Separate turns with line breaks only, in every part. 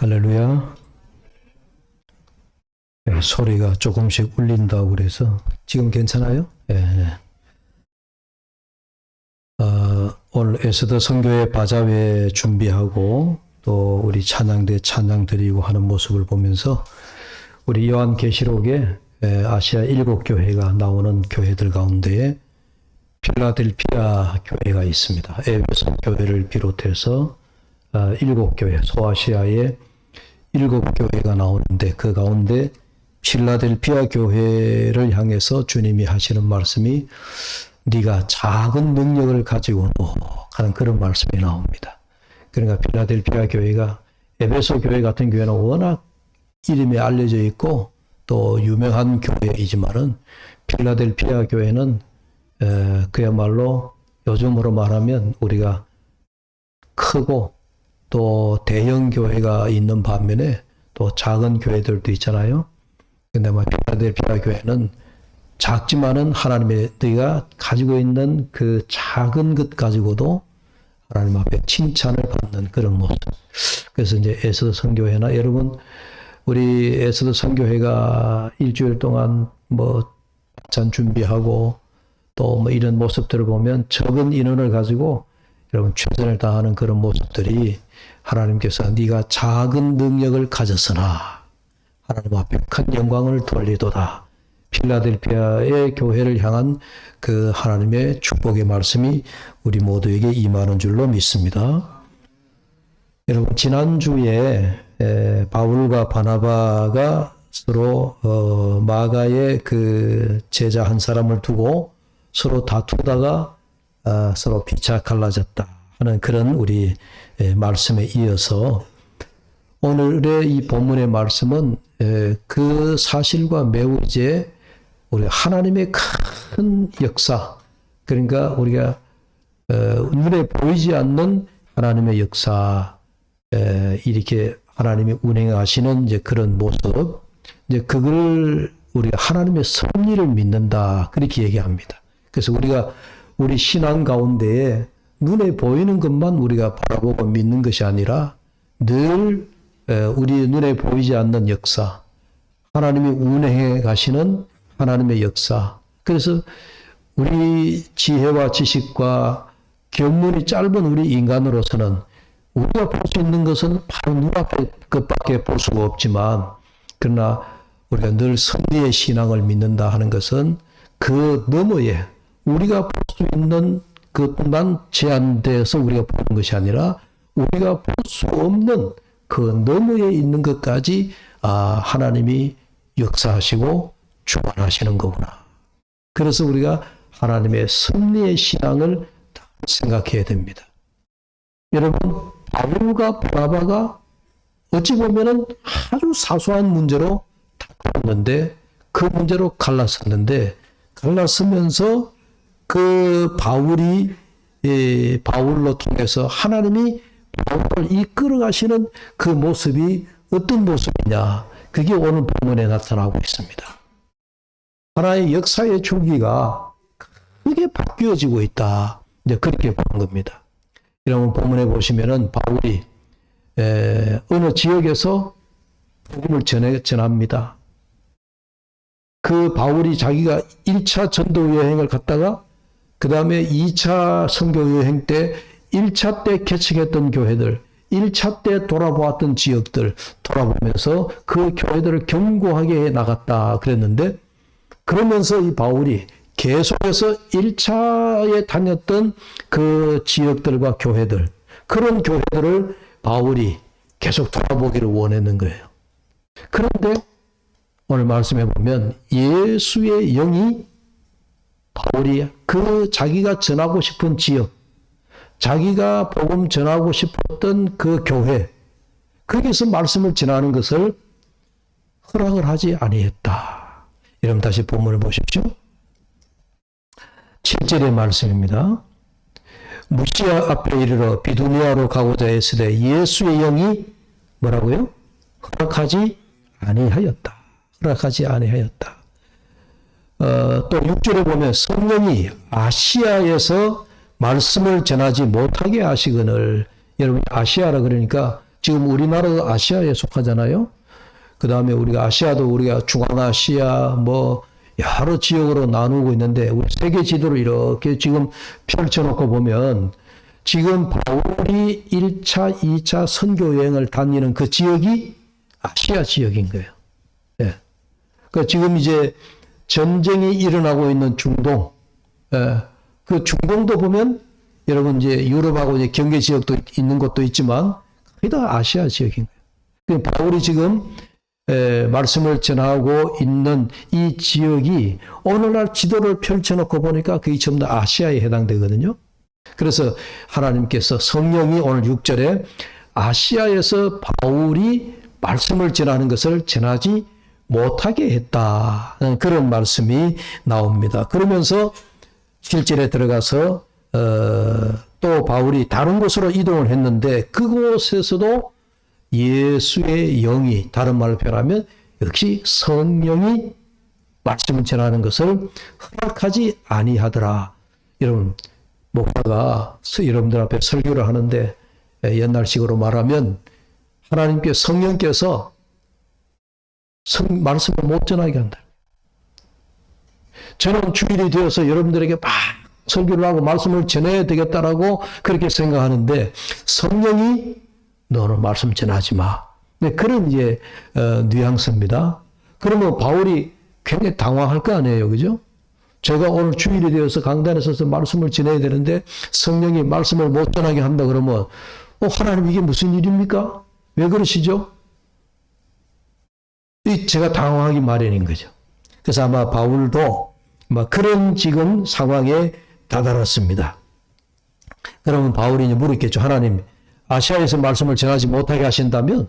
할렐루야. 네, 소리가 조금씩 울린다고 그래서 지금 괜찮아요? 네. 오늘 에스더 선교회 바자회 준비하고 또 우리 찬양대 찬양 드리고 하는 모습을 보면서 우리 요한계시록에 아시아 7교회가 나오는 교회들 가운데에 필라델피아 교회가 있습니다. 에베소 교회를 비롯해서 7교회, 소아시아의 7교회가 나오는데 그 가운데 필라델피아 교회를 향해서 주님이 하시는 말씀이 네가 작은 능력을 가지고도 하는 그런 말씀이 나옵니다. 그러니까 필라델피아 교회가 에베소 교회 같은 교회는 워낙 이름이 알려져 있고 또 유명한 교회이지만은 필라델피아 교회는 그야말로 요즘으로 말하면 우리가 크고 또 대형 교회가 있는 반면에 또 작은 교회들도 있잖아요. 근데 필라델피아 교회는 작지만은 하나님의 너희가 가지고 있는 그 작은 것 가지고도 하나님 앞에 칭찬을 받는 그런 모습. 그래서 이제 에스더 선교회나 여러분 우리 에스더 선교회가 일주일 동안 반찬 준비하고 또 이런 모습들을 보면 적은 인원을 가지고 여러분 최선을 다하는 그런 모습들이 하나님께서 네가 작은 능력을 가졌으나 하나님 앞에 큰 영광을 돌리도다. 필라델피아의 교회를 향한 그 하나님의 축복의 말씀이 우리 모두에게 임하는 줄로 믿습니다. 여러분 지난주에 바울과 바나바가 서로 마가의 그 제자 한 사람을 두고 서로 다투다가 서로 피차 갈라졌다 하는 그런 우리 말씀에 이어서 오늘의 이 본문의 말씀은 그 사실과 매우 이제 우리 하나님의 큰 역사, 그러니까 우리가 눈에 보이지 않는 하나님의 역사, 이렇게 하나님이 운행하시는 이제 그런 모습, 이제 그걸 우리가 하나님의 섭리를 믿는다 그렇게 얘기합니다. 그래서 우리가 우리 신앙 가운데에 눈에 보이는 것만 우리가 바라보고 믿는 것이 아니라 늘 우리 눈에 보이지 않는 역사, 하나님이 운행해 가시는 하나님의 역사. 그래서 우리 지혜와 지식과 견문이 짧은 우리 인간으로서는 우리가 볼 수 있는 것은 바로 눈앞에 것밖에 볼 수가 없지만 그러나 우리가 늘 섭리의 신앙을 믿는다 하는 것은 그 너머에 우리가 볼 수 있는 것만 제한되어서 우리가 보는 것이 아니라 우리가 볼 수 없는 그 너머에 있는 것까지 하나님이 역사하시고 주관하시는 거구나. 그래서 우리가 하나님의 섭리의 신앙을 생각해야 됩니다. 여러분 바울과 바나바가 어찌 보면은 아주 사소한 문제로 다투었는데 그 문제로 갈랐었는데 갈랐으면서 그 바울이 바울로 통해서 하나님이 바울을 이끌어 가시는 그 모습이 어떤 모습이냐, 그게 오늘 본문에 나타나고 있습니다. 하나의 역사의 줄기가 크게 바뀌어지고 있다. 이제 그렇게 보는 겁니다. 여러분 본문에 보시면은 바울이 어느 지역에서 복음을 전합니다. 그 바울이 자기가 1차 전도 여행을 갔다가 그 다음에 2차 선교 여행 때 1차 때 개척했던 교회들, 1차 때 돌아보았던 지역들 돌아보면서 그 교회들을 견고하게 해 나갔다 그랬는데, 그러면서 이 바울이 계속해서 1차에 다녔던 그 지역들과 교회들, 그런 교회들을 바울이 계속 돌아보기를 원했는 거예요. 그런데 오늘 말씀해 보면 예수의 영이 바울이 그 자기가 전하고 싶은 지역, 자기가 복음 전하고 싶었던 그 교회, 거기서 말씀을 전하는 것을 허락을 하지 아니했다. 여러분 다시 본문을 보십시오. 7절의 말씀입니다. 무시아 앞에 이르러 비두니아로 가고자 했으되 예수의 영이 뭐라고요? 허락하지 아니하였다. 허락하지 아니하였다. 또 6절에 보면 성령이 아시아에서 말씀을 전하지 못하게 하시거늘. 여러분 아시아라 그러니까 지금 우리나라도 아시아에 속하잖아요. 그 다음에 우리가 아시아도 우리가 중앙아시아 뭐 여러 지역으로 나누고 있는데 우리 세계 지도를 이렇게 지금 펼쳐놓고 보면 지금 바울이 1차, 2차 선교 여행을 다니는 그 지역이 아시아 지역인 거예요. 예. 그 지금 이제 전쟁이 일어나고 있는 중동, 예. 그 중동도 보면 여러분 이제 유럽하고 이제 경계 지역도 있는 곳도 있지만 거의 다 아시아 지역인 거예요. 바울이 지금 말씀을 전하고 있는 이 지역이 오늘날 지도를 펼쳐놓고 보니까 그게 전부 다 아시아에 해당되거든요. 그래서 하나님께서 성령이 오늘 6절에 아시아에서 바울이 말씀을 전하는 것을 전하지 못하게 했다. 그런 말씀이 나옵니다. 그러면서 7절에 들어가서 또 바울이 다른 곳으로 이동을 했는데 그곳에서도 예수의 영이, 다른 말로 표현하면 역시 성령이 말씀을 전하는 것을 허락하지 아니하더라. 여러분, 목사가 여러분들 앞에 설교를 하는데 옛날식으로 말하면 하나님께 성령께서 말씀을 못 전하게 한다. 저는 주일이 되어서 여러분들에게 막 설교를 하고 말씀을 전해야 되겠다라고 그렇게 생각하는데 성령이 너는 말씀 전하지 마. 네, 그런 이제 뉘앙스입니다. 그러면 바울이 굉장히 당황할 거 아니에요, 그죠? 제가 오늘 주일이 되어서 강단에 서서 말씀을 전해야 되는데 성령이 말씀을 못 전하게 한다 그러면 하나님 이게 무슨 일입니까? 왜 그러시죠? 제가 당황하기 마련인 거죠. 그래서 아마 바울도 그런 지금 상황에 다다랐습니다. 그러면 바울이 이제 물었겠죠. 하나님, 아시아에서 말씀을 전하지 못하게 하신다면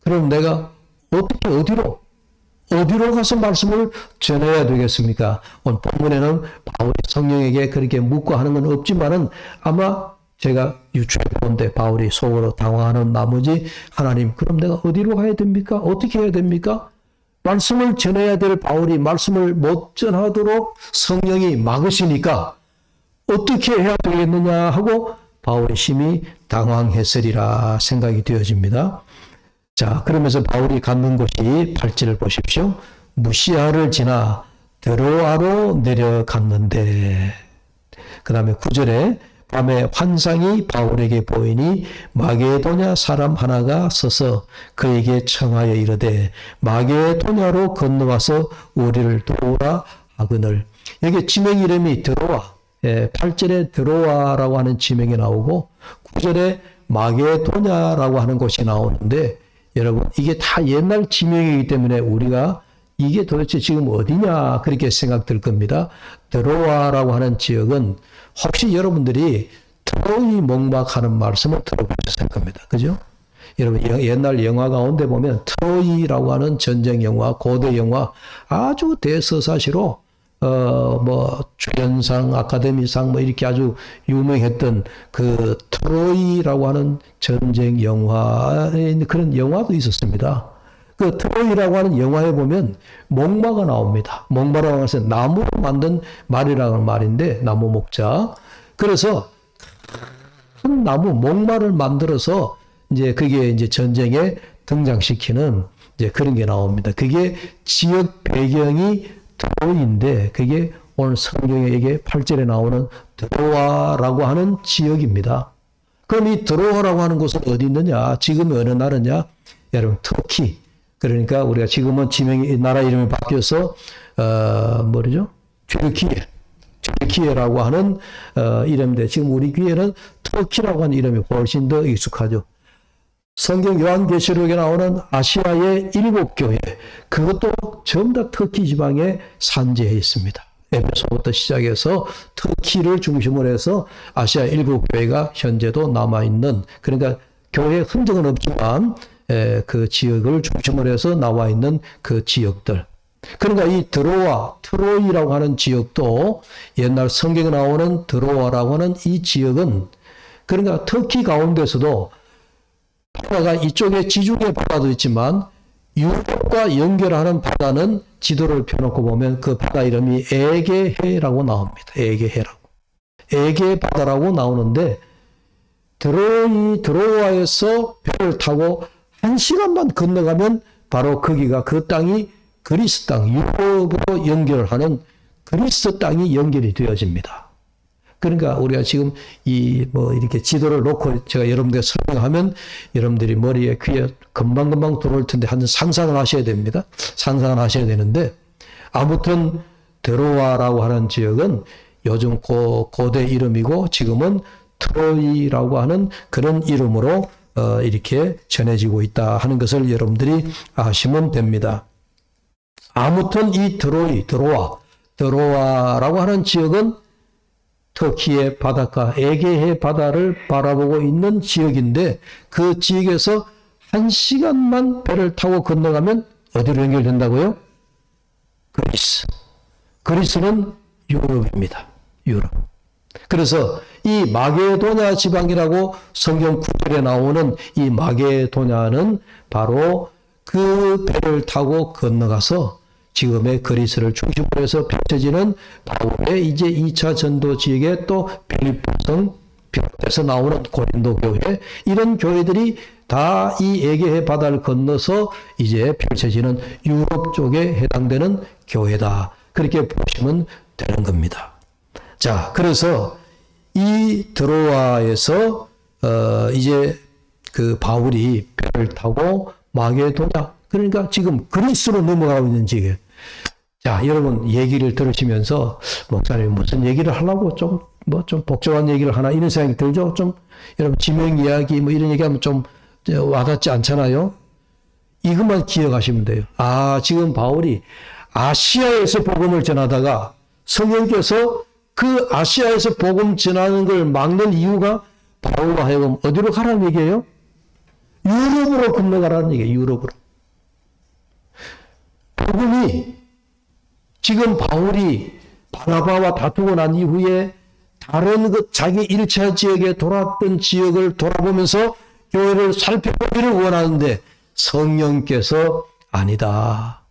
그럼 내가 어떻게 어디로 가서 말씀을 전해야 되겠습니까? 오늘 본문에는 바울이 성령에게 그렇게 묻고 하는 건 없지만은 아마 제가 유추해 보는데 바울이 속으로 당황하는 나머지 하나님, 그럼 내가 어디로 가야 됩니까? 어떻게 해야 됩니까? 말씀을 전해야 될 바울이 말씀을 못 전하도록 성령이 막으시니까 어떻게 해야 되겠느냐 하고 바울이 심히 당황했으리라 생각이 되어집니다. 자, 그러면서 바울이 갖는 곳이 8절을 보십시오. 무시아를 지나 드로아로 내려갔는데, 그 다음에 9절에 밤에 환상이 바울에게 보이니 마게도냐 사람 하나가 서서 그에게 청하여 이르되 마게도냐로 건너와서 우리를 도우라 하거늘. 여기 지명 이름이 드로아, 8절에 드로아라고 하는 지명이 나오고 9절에 마게도냐라고 하는 곳이 나오는데 여러분 이게 다 옛날 지명이기 때문에 우리가 이게 도대체 지금 어디냐 그렇게 생각될 겁니다. 드로아라고 하는 지역은 혹시 여러분들이 트로이 목막하는 말씀을 들어보셨을 겁니다. 그죠? 여러분 옛날 영화 가운데 보면 트로이라고 하는 전쟁 영화, 고대 영화 아주 대서사시로 주연상, 아카데미상 이렇게 아주 유명했던 그 트로이라고 하는 전쟁 영화에 그런 영화도 있었습니다. 그 트로이라고 하는 영화에 보면 목마가 나옵니다. 목마라고 해서 나무로 만든 말이라는 말인데 나무 목자. 그래서 큰 나무 목마를 만들어서 이제 그게 이제 전쟁에 등장시키는 이제 그런 게 나옵니다. 그게 지역 배경이 드로인데 그게 오늘 성경에게 8절에 나오는 드로아라고 하는 지역입니다. 그럼 이 드로아라고 하는 곳은 어디 있느냐? 지금 어느 나라냐? 여러분 터키. 그러니까 우리가 지금은 지명이 나라 이름이 바뀌어서 튀르키예라고 하는 이름인데 지금 우리 귀에는 터키라고 하는 이름이 훨씬 더 익숙하죠. 성경 요한계시록에 나오는 아시아의 7교회 그것도 전부 다 터키 지방에 산재해 있습니다. 에베소부터 시작해서 터키를 중심으로 해서 아시아 7교회가 현재도 남아있는, 그러니까 교회 흔적은 없지만 그 지역을 중심으로 해서 나와 있는 그 지역들. 그러니까 이 드로아, 트로이라고 하는 지역도 옛날 성경에 나오는 드로아라고 하는 이 지역은 그러니까 터키 가운데서도 바다가 이쪽에 지중해 바다도 있지만 유럽과 연결하는 바다는 지도를 펴놓고 보면 그 바다 이름이 에게해라고 나옵니다. 에게해라고. 에게 바다라고 나오는데 드로아에서 배를 타고 1시간만 건너가면 바로 거기가 그 땅이 그리스 땅, 유럽으로 연결하는 그리스 땅이 연결이 되어집니다. 그러니까 우리가 지금 이렇게 지도를 놓고 제가 여러분들께 설명하면 여러분들이 머리에 귀에 금방금방 들어올 텐데 한 상상을 하셔야 됩니다. 상상을 하셔야 되는데 아무튼 드로아라고 하는 지역은 요즘 고대 이름이고 지금은 트로이라고 하는 그런 이름으로 이렇게 전해지고 있다 하는 것을 여러분들이 아시면 됩니다. 아무튼 이 드로아라고 하는 지역은 터키의 바닷가, 에게해 바다를 바라보고 있는 지역인데 그 지역에서 1시간만 배를 타고 건너가면 어디로 연결된다고요? 그리스. 그리스는 유럽입니다. 유럽. 그래서 이 마게도냐 지방이라고 성경 구절에 나오는 이 마게도냐는 바로 그 배를 타고 건너가서 지금의 그리스를 중심으로 해서 펼쳐지는 바울의 이제 2차 전도 지역에 또 빌립보성 비롯해서 나오는 고린도 교회, 이런 교회들이 다 이 에게해 바다를 건너서 이제 펼쳐지는 유럽 쪽에 해당되는 교회다. 그렇게 보시면 되는 겁니다. 자, 그래서 이 드로아에서 이제 그 바울이 배를 타고 마게도냐, 그러니까 지금 그리스로 넘어가고 있는 지역. 자, 여러분 얘기를 들으시면서 목사님 무슨 얘기를 하려고 좀 복잡한 얘기를 하나 이런 생각이 들죠? 좀 여러분 지명 이야기 이런 얘기하면 좀 와닿지 않잖아요. 이것만 기억하시면 돼요. 아, 지금 바울이 아시아에서 복음을 전하다가 성령께서 그 아시아에서 복음 전하는 걸 막는 이유가 바울로 하여금 어디로 가라는 얘기예요? 유럽으로 건너가라는 얘기예요. 유럽으로. 복음이 지금 바울이 바나바와 다투고 난 이후에 다른 자기 1차 지역에 돌았던 지역을 돌아보면서 교회를 살펴보기를 원하는데 성령께서 아니다.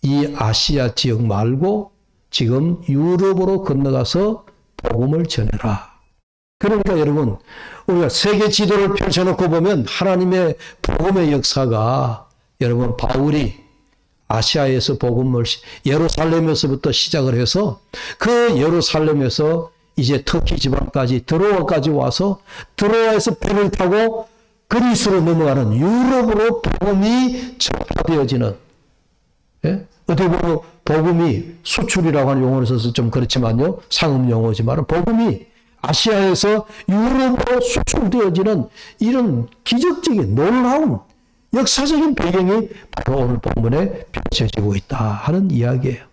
이 아시아 지역 말고 지금 유럽으로 건너가서 복음을 전해라. 그러니까 여러분 우리가 세계 지도를 펼쳐놓고 보면 하나님의 복음의 역사가 여러분 바울이 아시아에서 복음을 예루살렘에서부터 시작을 해서 그 예루살렘에서 이제 터키 지방까지 드로아까지 와서 드로아에서 배를 타고 그리스로 넘어가는 유럽으로 복음이 전파되어지는, 예? 어떻게 보면 복음이 수출이라고 하는 용어를 써서 좀 그렇지만요, 상업 용어지만 복음이 아시아에서 유럽으로 수출되어지는 이런 기적적인 놀라운 역사적인 배경이 바로 오늘 본문에 펼쳐지고 있다 하는 이야기예요.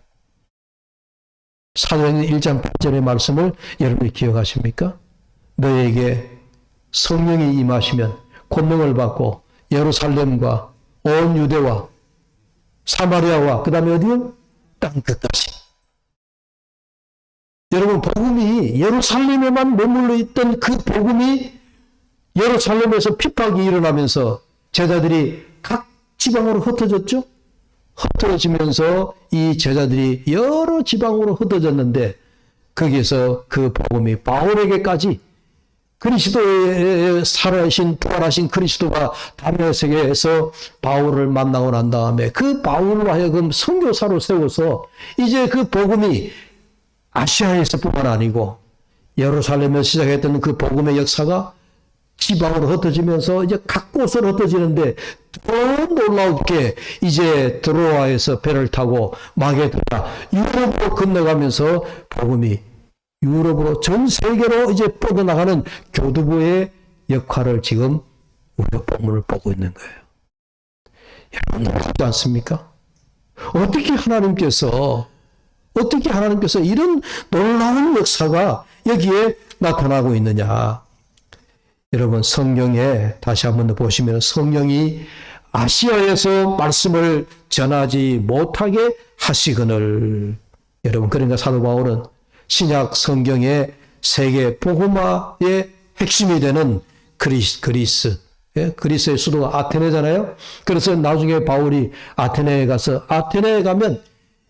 사도행전 1장 8절의 말씀을 여러분이 기억하십니까? 너에게 성령이 임하시면 권능을 받고 예루살렘과 온 유대와 사마리아와 그 다음에 어디요? 땅 끝까지. 여러분 복음이 예루살렘에만 머물러 있던 그 복음이 예루살렘에서 핍박이 일어나면서 제자들이 각 지방으로 흩어졌죠. 흩어지면서 이 제자들이 여러 지방으로 흩어졌는데 거기에서 그 복음이 바울에게까지 그리스도의 살아신 부활하신 그리스도가 다메섹에서 바울을 만나고 난 다음에 그 바울로 하여금 선교사로 세워서 이제 그 복음이 아시아에서뿐만 아니고 예루살렘에서 시작했던 그 복음의 역사가 지방으로 흩어지면서 이제 각 곳으로 흩어지는데 더 놀랍게 이제 드로아에서 배를 타고 마게도냐 유럽으로 건너가면서 복음이 유럽으로 전 세계로 이제 뻗어나가는 교두보의 역할을 지금 우리가 본문을 보고 있는 거예요. 여러분 놀랍지 않습니까? 어떻게 하나님께서 이런 놀라운 역사가 여기에 나타나고 있느냐. 여러분 성경에 다시 한번 더 보시면 성령이 아시아에서 말씀을 전하지 못하게 하시거늘. 여러분 그러니까 사도 바울은 신약 성경의 세계 복음화의 핵심이 되는 그리스, 예? 그리스의 수도가 아테네잖아요. 그래서 나중에 바울이 아테네에 가면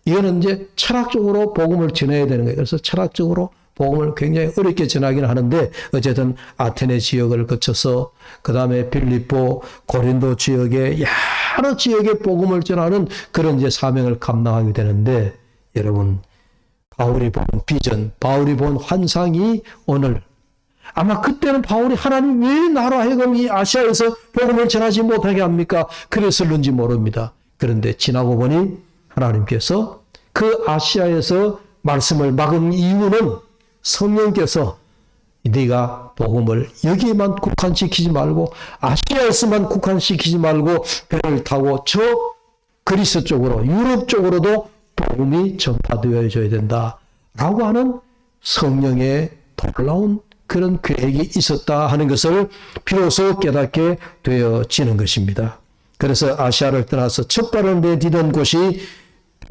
이거는 이제 철학적으로 복음을 전해야 되는 거예요. 그래서 철학적으로 복음을 굉장히 어렵게 전하기는 하는데 어쨌든 아테네 지역을 거쳐서 그 다음에 빌립보, 고린도 지역에 여러 지역에 복음을 전하는 그런 이제 사명을 감당하게 되는데 여러분 바울이 본 비전, 바울이 본 환상이 오늘 아마 그때는 바울이 하나님 왜 나로 하여금 이 아시아에서 복음을 전하지 못하게 합니까? 그랬을는지 모릅니다. 그런데 지나고 보니 하나님께서 그 아시아에서 말씀을 막은 이유는 성령께서 네가 복음을 여기에만 국한시키지 말고 아시아에서만 국한시키지 말고 배를 타고 저 그리스 쪽으로 유럽 쪽으로도 복음이 전파되어져야 된다라고 하는 성령의 놀라운 그런 계획이 있었다 하는 것을 비로소 깨닫게 되어지는 것입니다. 그래서 아시아를 떠나서 첫 발을 내디딘 곳이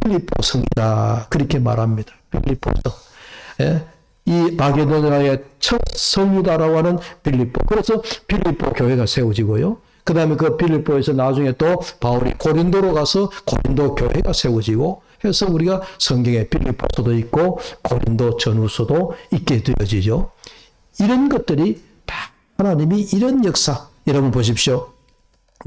빌립보성이다 그렇게 말합니다. 빌립보성. 이 마게도냐의 첫 성이다라고 하는 빌립보. 그래서 빌립보 교회가 세워지고요. 그 다음에 그 빌립보에서 나중에 또 바울이 고린도로 가서 고린도 교회가 세워지고 해서 우리가 성경에 빌립보서도 있고 고린도 전후서도 있게 되어지죠. 이런 것들이 다 하나님이 이런 역사, 여러분 보십시오.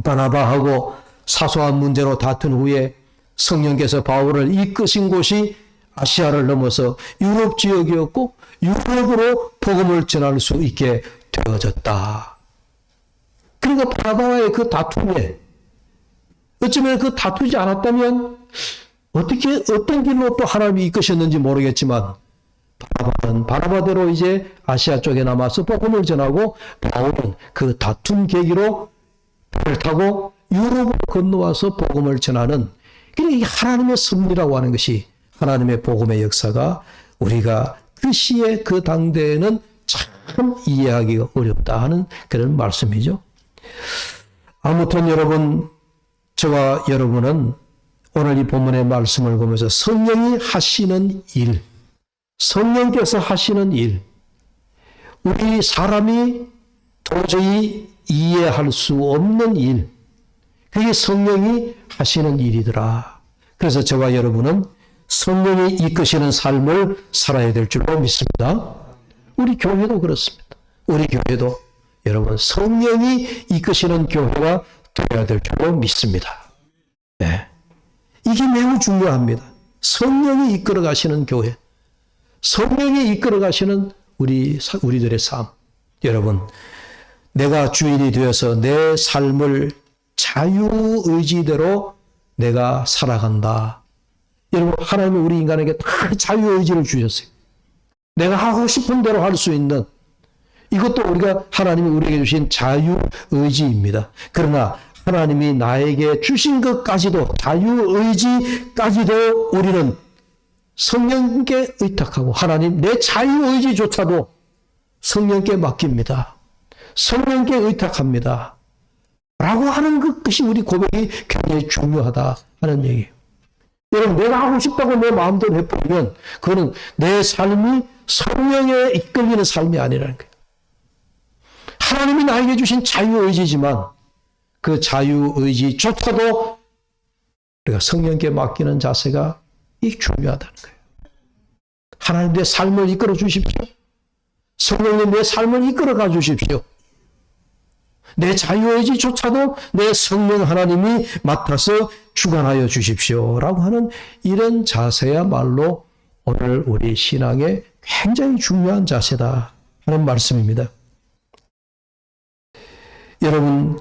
바나바하고 사소한 문제로 다툰 후에 성령께서 바울을 이끄신 곳이 아시아를 넘어서 유럽 지역이었고 유럽으로 복음을 전할 수 있게 되어졌다. 그러니까 바나바와의 그 다툼에 어쩌면 그 다투지 않았다면 어떻게 어떤 길로 또 하나님이 이끄셨는지 모르겠지만 바나바는 바나바대로 이제 아시아 쪽에 남아서 복음을 전하고 바울은 그 다툰 계기로 배를 타고 유럽으로 건너와서 복음을 전하는 이게 하나님의 섭리라고 하는 것이 하나님의 복음의 역사가 우리가 그 시에 그 당대에는 참 이해하기가 어렵다 하는 그런 말씀이죠. 아무튼 여러분, 저와 여러분은 오늘 이 본문의 말씀을 보면서 성령이 하시는 일, 성령께서 하시는 일, 우리 사람이 도저히 이해할 수 없는 일, 그게 성령이 하시는 일이더라. 그래서 저와 여러분은 성령이 이끄시는 삶을 살아야 될 줄로 믿습니다. 우리 교회도 그렇습니다. 우리 교회도 여러분 성령이 이끄시는 교회가 되어야 될 줄로 믿습니다. 네. 이게 매우 중요합니다. 성령이 이끌어 가시는 교회, 성령이 이끌어 가시는 우리들의 삶. 여러분, 내가 주인이 되어서 내 삶을 자유의지대로 내가 살아간다. 여러분, 하나님이 우리 인간에게 다 자유의지를 주셨어요. 내가 하고 싶은 대로 할 수 있는, 이것도 우리가 하나님이 우리에게 주신 자유의지입니다. 그러나 하나님이 나에게 주신 것까지도, 자유의지까지도 우리는 성령께 의탁하고, 하나님 내 자유의지조차도 성령께 맡깁니다. 성령께 의탁합니다. 라고 하는 것이 우리 고백이 굉장히 중요하다 하는 얘기예요. 여러분, 내가 하고 싶다고 내 마음대로 해버리면 그거는 내 삶이 성령에 이끌리는 삶이 아니라는 거예요. 하나님이 나에게 주신 자유의지지만 그 자유의지조차도 우리가 성령께 맡기는 자세가 중요하다는 거예요. 하나님 내 삶을 이끌어 주십시오. 성령님 내 삶을 이끌어가 주십시오. 내 자유의지조차도 내 성령 하나님이 맡아서 주관하여 주십시오. 라고 하는 이런 자세야말로 오늘 우리 신앙에 굉장히 중요한 자세다 하는 말씀입니다. 여러분,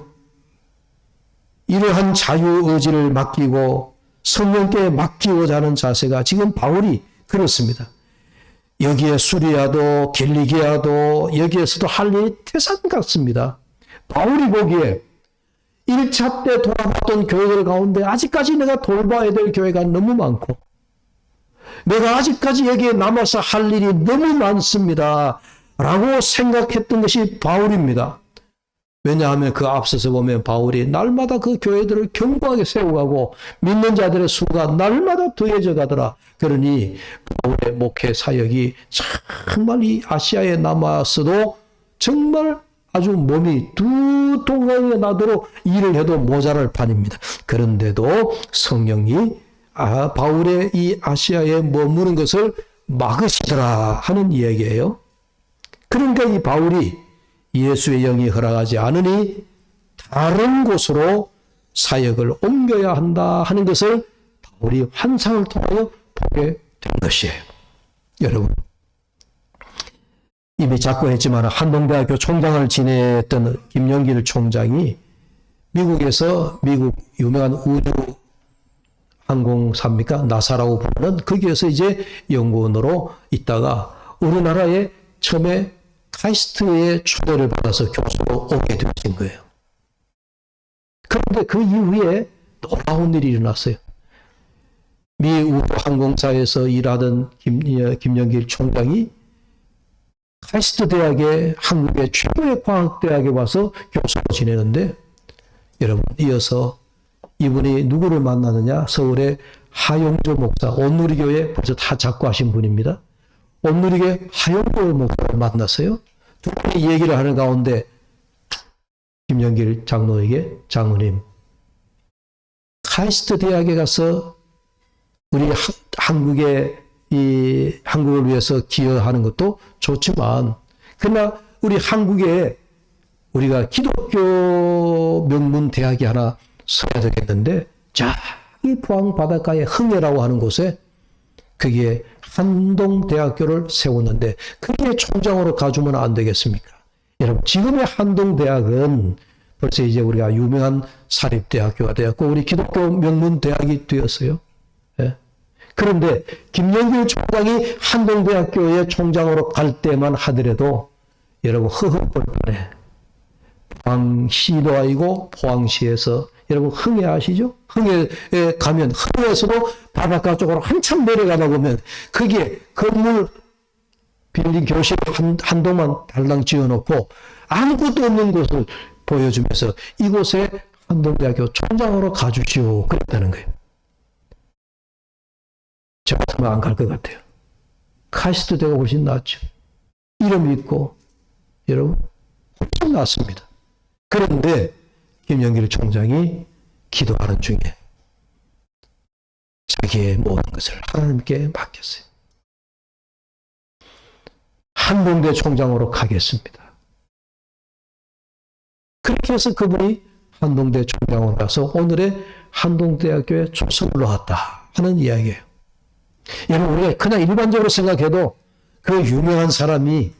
이러한 자유의지를 맡기고 성령께 맡기고자 하는 자세가 지금 바울이 그렇습니다. 여기에 수리아도 길리기아도 여기에서도 할 일이 태산 같습니다. 바울이 보기에 1차 때 돌아봤던 교회들 가운데 아직까지 내가 돌봐야 될 교회가 너무 많고 내가 아직까지 여기에 남아서 할 일이 너무 많습니다. 라고 생각했던 것이 바울입니다. 왜냐하면 그 앞서서 보면 바울이 날마다 그 교회들을 견고하게 세워가고 믿는 자들의 수가 날마다 더해져 가더라. 그러니 바울의 목회 사역이 정말 이 아시아에 남았어도 정말 아주 몸이 두 동강이 나도록 일을 해도 모자랄 판입니다. 그런데도 성령이 바울의 이 아시아에 머무는 것을 막으시더라 하는 이야기예요. 그러니까 이 바울이 예수의 영이 허락하지 않으니 다른 곳으로 사역을 옮겨야 한다 하는 것을 바울이 환상을 통하여 보게 된 것이에요. 여러분, 이미 작고했지만 한동대학교 총장을 지냈던 김영길 총장이 미국에서 미국 유명한 우주 항공사입니까? 나사라고 부르는 거기에서 이제 연구원으로 있다가 우리나라에 처음에 카이스트의 초대를 받아서 교수로 오게 되신 거예요. 그런데 그 이후에 놀라운 일이 일어났어요. 미 우주항공사에서 일하던 김영길 총장이 카이스트 대학의 한국의 최고의 과학대학에 와서 교수로 지내는데, 여러분, 이어서 이분이 누구를 만나느냐? 서울의 하용조 목사, 온누리교회 벌써 다 작고하신 분입니다. 온누리교회 하용조 목사를 만났어요. 두 분이 얘기를 하는 가운데 김영길 장로에게, 장로님, 카이스트 대학에 가서 우리 한국을 위해서 기여하는 것도 좋지만, 그러나 우리 한국에 우리가 기독교 명문 대학이 하나 서야 되겠는데, 저기 포항 바닷가에 흥해라고 하는 곳에 거기에 한동대학교를 세웠는데 그게 총장으로 가주면 안 되겠습니까? 여러분, 지금의 한동대학은 벌써 이제 우리가 유명한 사립대학교가 되었고 우리 기독교 명문 대학이 되었어요. 예? 그런데 김영길 총장이 한동대학교의 총장으로 갈 때만 하더라도 여러분, 허허벌판에 포항시도 아니고 포항시에서 여러분 흥해 아시죠? 흥해에 가면 흥해에서도 바닷가 쪽으로 한참 내려가다 보면 거기에 건물 빌딩 교실 한동만 달랑 지어놓고 아무것도 없는 곳을 보여주면서 이곳에 한동대학교 총장으로 가주시오 그랬다는 거예요. 저 같으면 안 갈 것 같아요. 카이스트 대가 훨씬 낫죠. 이름 있고 여러분 훨씬 낫습니다. 그런데 김영길 총장이 기도하는 중에 자기의 모든 것을 하나님께 맡겼어요. 한동대 총장으로 가겠습니다. 그렇게 해서 그분이 한동대 총장으로 가서 오늘의 한동대학교에 초청을 놓았다 하는 이야기예요. 여러분, 우리가 그냥 일반적으로 생각해도 그 유명한 사람이,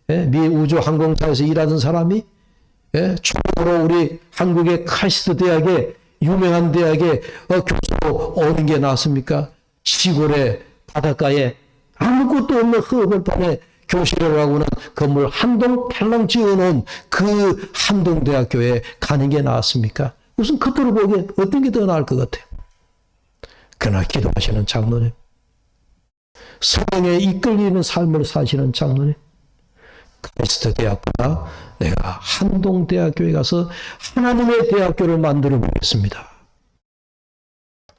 미 우주항공사에서 일하던 사람이 총으로 우리 한국의 카이스트 대학에 유명한 대학에 교수로 오는 게 낫습니까? 시골에 바닷가에 아무것도 없는 허벌판에 교실을 하고는 건물 한동 팔랑 지어놓은 그 한동대학교에 가는 게 낫습니까? 무슨 겉으로 보기에 어떤 게 더 나을 것 같아요? 그러나 기도하시는 장로님, 성령에 이끌리는 삶을 사시는 장로님, 카이스트 대학보다 내가 한동대학교에 가서 하나님의 대학교를 만들어 보겠습니다.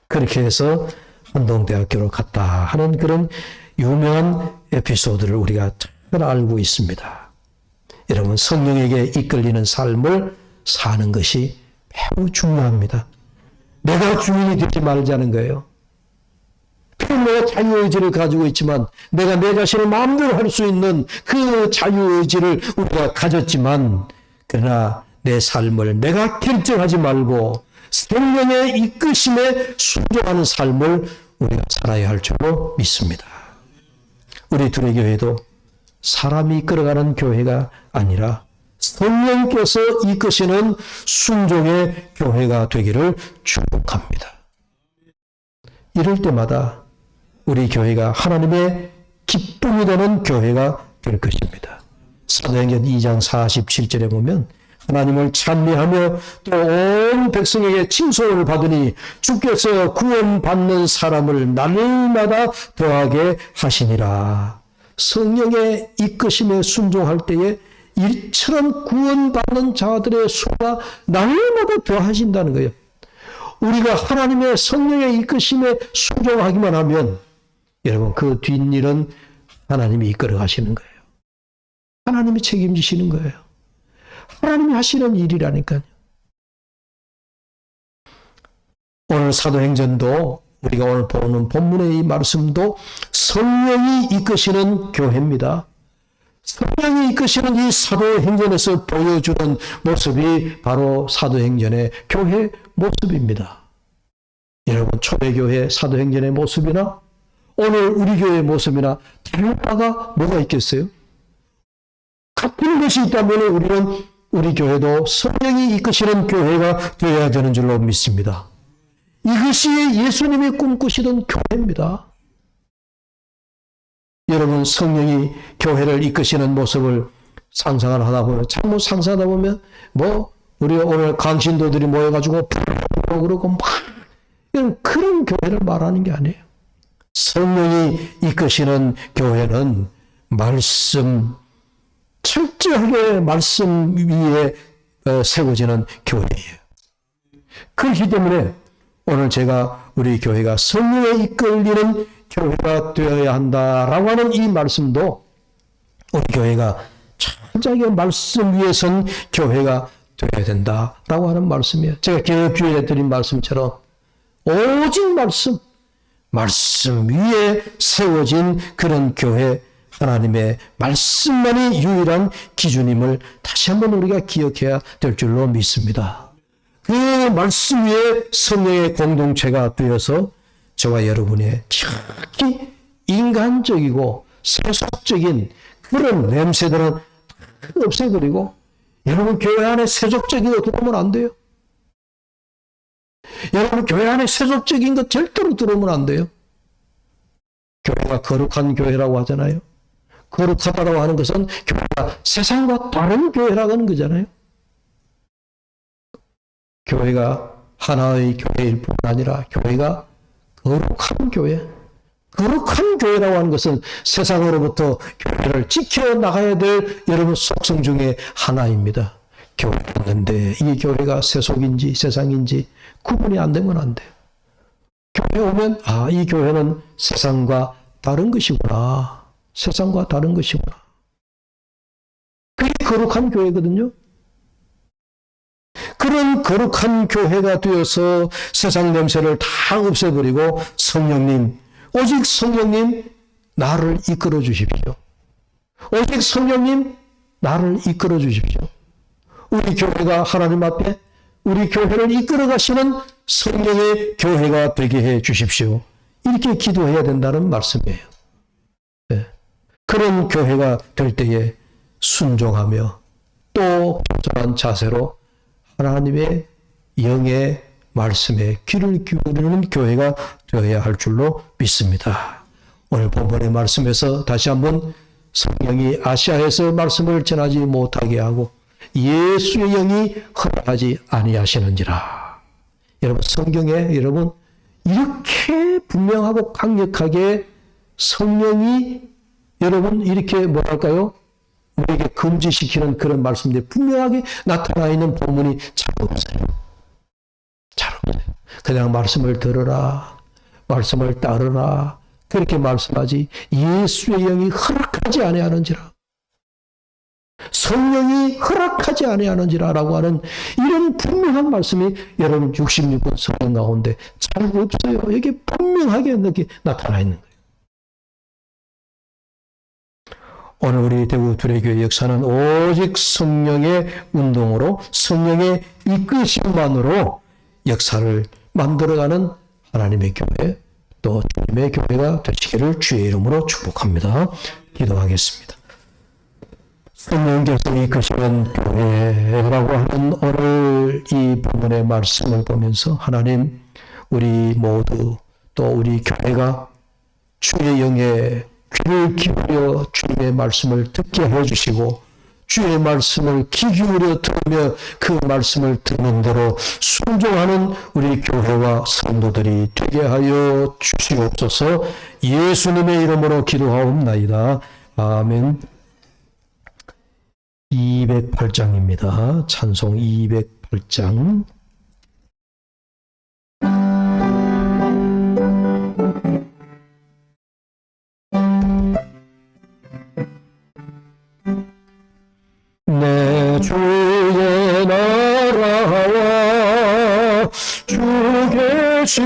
그렇게 해서 한동대학교로 갔다 하는 그런 유명한 에피소드를 우리가 잘 알고 있습니다. 여러분, 성령에게 이끌리는 삶을 사는 것이 매우 중요합니다. 내가 주인이 되지 말자는 거예요. 내가 자유의지를 가지고 있지만 내가 내 자신을 마음대로 할 수 있는 그 자유의지를 우리가 가졌지만, 그러나 내 삶을 내가 결정하지 말고 성령의 이끄심에 순종하는 삶을 우리가 살아야 할 줄로 믿습니다. 우리 둘의 교회도 사람이 이끌어가는 교회가 아니라 성령께서 이끄시는 순종의 교회가 되기를 축복합니다. 이럴 때마다 우리 교회가 하나님의 기쁨이 되는 교회가 될 것입니다. 사도행전 2장 47절에 보면 하나님을 찬미하며 또 온 백성에게 칭송을 받으니 주께서 구원받는 사람을 날마다 더하게 하시니라. 성령의 이끄심에 순종할 때에 이처럼 구원받는 자들의 수가 날마다 더하신다는 거예요. 우리가 하나님의 성령의 이끄심에 순종하기만 하면 여러분, 그 뒷일은 하나님이 이끌어 가시는 거예요. 하나님이 책임지시는 거예요. 하나님이 하시는 일이라니까요. 오늘 사도행전도 우리가 오늘 보는 본문의 이 말씀도 성령이 이끄시는 교회입니다. 성령이 이끄시는 이 사도행전에서 보여주는 모습이 바로 사도행전의 교회 모습입니다. 여러분, 초대교회 사도행전의 모습이나 오늘 우리 교회의 모습이나 다른 바가 뭐가 있겠어요? 같은 것이 있다면 우리는 우리 교회도 성령이 이끄시는 교회가 되어야 되는 줄로 믿습니다. 이것이 예수님이 꿈꾸시던 교회입니다. 여러분, 성령이 교회를 이끄시는 모습을 상상을 하다 보면, 잘못 상상하다 보면, 우리 오늘 강신도들이 모여가지고, 그러고 막, 그런 교회를 말하는 게 아니에요. 성령이 이끄시는 교회는 철저하게 말씀 위에 세워지는 교회예요. 그렇기 때문에 오늘 제가 우리 교회가 성령에 이끌리는 교회가 되어야 한다라고 하는 이 말씀도 우리 교회가 철저하게 말씀 위에 선 교회가 되어야 된다라고 하는 말씀이에요. 제가 개혁주일에 드린 말씀처럼 오직 말씀 위에 세워진 그런 교회, 하나님의 말씀만이 유일한 기준임을 다시 한번 우리가 기억해야 될 줄로 믿습니다. 그 말씀 위에 성령의 공동체가 되어서 저와 여러분의 지극히 인간적이고 세속적인 그런 냄새들은 없애버리고, 여러분 교회 안에 세속적인 거 들어오면 안 돼요. 여러분 교회 안에 세속적인 거 절대로 들어오면 안 돼요. 교회가 거룩한 교회라고 하잖아요. 거룩하다고 하는 것은 교회가 세상과 다른 교회라고 하는 거잖아요. 교회가 하나의 교회일 뿐 아니라 교회가 거룩한 교회. 거룩한 교회라고 하는 것은 세상으로부터 교회를 지켜나가야 될 여러분 속성 중에 하나입니다. 교회가 있는데 이 교회가 세속인지 세상인지 구분이 안 되면 안 돼요. 교회에 오면 이 교회는 세상과 다른 것이구나. 세상과 다른 것이구나. 그게 거룩한 교회거든요. 그런 거룩한 교회가 되어서 세상 냄새를 다 없애버리고 오직 성령님 나를 이끌어 주십시오. 오직 성령님 나를 이끌어 주십시오. 우리 교회가 하나님 앞에 우리 교회를 이끌어 가시는 성령의 교회가 되게 해 주십시오. 이렇게 기도해야 된다는 말씀이에요. 네. 그런 교회가 될 때에 순종하며 또 겸손한 자세로 하나님의 영의 말씀에 귀를 기울이는 교회가 되어야 할 줄로 믿습니다. 오늘 본문의 말씀에서 다시 한번 성령이 아시아에서 말씀을 전하지 못하게 하고 예수의 영이 허락하지 아니하시는지라. 여러분 성경에 이렇게 분명하고 강력하게 성령이 이렇게 우리에게 금지시키는 그런 말씀들이 분명하게 나타나 있는 본문이 잘 없어요. 그냥 말씀을 들으라, 말씀을 따르라 그렇게 말씀하지 예수의 영이 허락하지 아니하는지라, 성령이 허락하지 아니하는지라라고 하는 이런 분명한 말씀이 여러분 66권 성경 가운데 잘 없어요. 여기 분명하게 이렇게 나타나 있는 거예요. 오늘 우리 대구 두레교회 역사는 오직 성령의 운동으로 성령의 이끄심만으로 역사를 만들어가는 하나님의 교회 또 주님의 교회가 되시기를 주의 이름으로 축복합니다. 기도하겠습니다. 성령께서 이끄시는 교회라고 하는 오늘 이 본문의 말씀을 보면서 하나님 우리 모두 또 우리 교회가 주의 영에 귀를 기울여 주님의 말씀을 듣게 해주시고 주의 말씀을 귀 기울여 들으며 그 말씀을 듣는 대로 순종하는 우리 교회와 성도들이 되게 하여 주시옵소서. 예수님의 이름으로 기도하옵나이다. 아멘. 208장입니다. 찬송 208장. 내 주의 나라와 주 계신